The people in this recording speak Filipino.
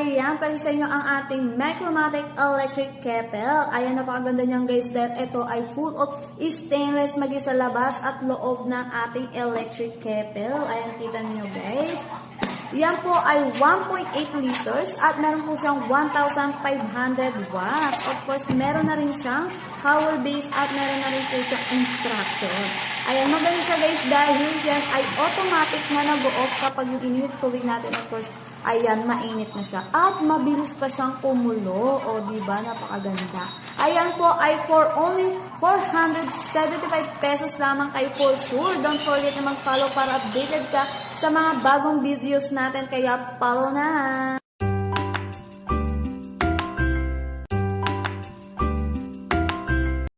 ayan, para sa inyo ang ating Micromatic electric kettle. Ayan, napakaganda niyan guys dahil ito ay full of stainless maging sa labas at loob ng ating electric kettle. Ayan, kita niyo guys. Yan po ay 1.8 liters at meron po siyang 1,500 watts. Of course, meron na rin siyang power base at meron na rin po siyang instruction. Ayan, magaling siya guys dahil yan ay automatic na nag-off kapag yung init tubig natin. Of course, ayan, mainit na siya. At mabilis pa siyang kumulo. O, diba? Napakaganda. Ayan po ay for only 475 pesos lamang kay Forsure. Don't forget na mag-follow para updated ka sa mga bagong videos natin. Kaya follow na!